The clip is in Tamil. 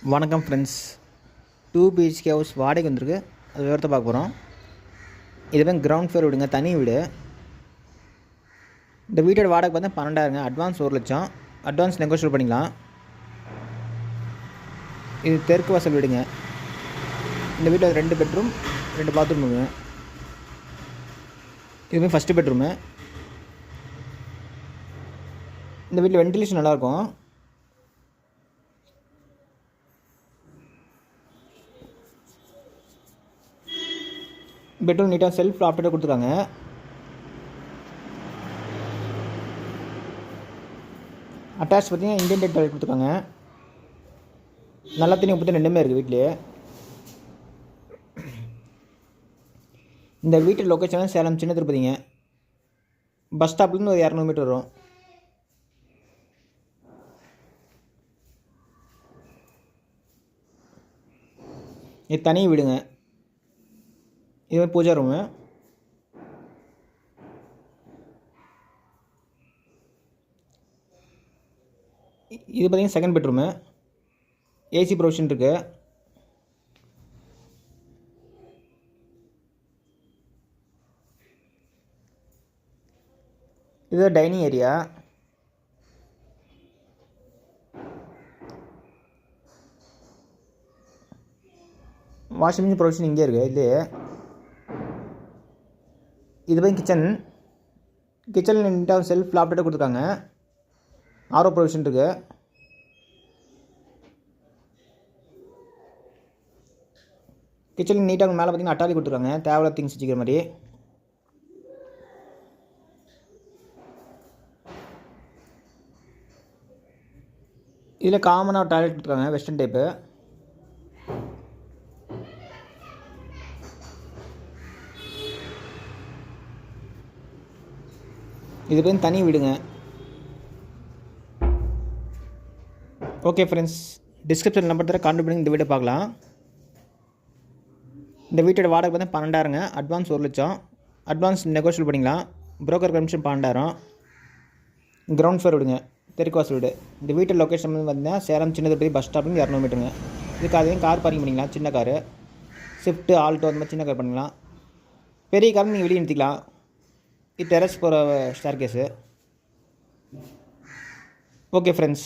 வணக்கம் ஃப்ரெண்ட்ஸ். 2 பிஹெச்கே ஹவுஸ் வாடகை வந்திருக்கு. அது விவரத்தை பார்க்க போகிறோம். இதுவே கிரவுண்ட் ஃப்ளோர் வீடுங்க, தனி வீடு. இந்த வீட்டோட வாடகை பார்த்தா 12,000. அட்வான்ஸ் 1,00,000. அட்வான்ஸ் நெகோஷியேட் பண்ணிக்கலாம். இது தெற்கு வாசல் வீடுங்க. இந்த வீட்டில் 2 பெட்ரூம் 2 பாத்ரூமுங்க. இதுவே ஃபஸ்ட்டு பெட்ரூமு. இந்த வீட்டில் வென்டிலேஷன் நல்லாயிருக்கும். பெட்ரூம் நீட்டாக செல்ஃப் லாஃப்டடாக கொடுத்துருக்காங்க. அட்டாச் பார்த்தீங்கன்னா இண்டியன் டாய்லெட் கொடுத்துருக்காங்க. நல்ல தண்ணி உப்பு தண்ணி ரெண்டுமே இருக்குது வீட்டிலே. இந்த வீட்டு லொக்கேஷன் சேலம் சின்ன திருப்பதிங்க. பஸ் ஸ்டாப்லேருந்து ஒரு 200 மீட்டர் வரும். இது தனி வீடுங்க. இது பூஜா ரூமு. இது பார்த்தீங்கன்னா செகண்ட் பெட்ரூமு. ஏசி ப்ரொவிஷன் இருக்குது. இது dining area. Washing machine provision இங்கே இருக்குது. இது போய் கிச்சனில் நீட்டாக செல்ஃப் லாஃப்டடாக கொடுத்துருக்காங்க. ஆரோ ப்ரொவிஷன் இருக்குது. கிச்சனில் நீட்டாக மேலே பார்த்தீங்கன்னா அட்டாலி கொடுத்துருக்காங்க, தேவையில்ல திங்ஸ் வச்சுக்கிற மாதிரி. இதில் காமனாக ஒரு டாய்லெட் கொடுத்துருக்காங்க, வெஸ்டர்ன் டைப்பு. இது பேர் தனி வீடுங்க. ஓகே ஃப்ரெண்ட்ஸ், டிஸ்கிரிப்ஷன் நம்பர் தர கான்டாக்ட் பண்ணி இந்த வீட்டை பார்க்கலாம். இந்த வீட்டோட வாடகை பார்த்தா 12,000. அட்வான்ஸ் 1,00,000. அட்வான்ஸ் நெகோஷியல் பண்ணிக்கலாம். Broker commission 12,000. கிரவுண்ட் ஃப்ளோர் வீடுங்க, தெற்கு வாசல் வீடு. இந்த வீட்டு லொக்கேஷன் வந்து பார்த்தீங்கன்னா சேலம் சின்ன திருப்பதி பஸ் ஸ்டாப்லேருந்து 200 மீட்டருங்க. இதுக்கு அதையும் கார் பார்க்கிங் பண்ணிக்கலாம். சின்ன காரு, ஸ்விஃப்ட்டு, ஆல்டோ அந்த மாதிரி சின்ன கார் பண்ணிக்கலாம். பெரிய கார் நீங்கள் வெளியே நிறுத்திக்கலாம். இது டெரஸ் போகிற ஸ்டேர் கேஸு. Okay friends.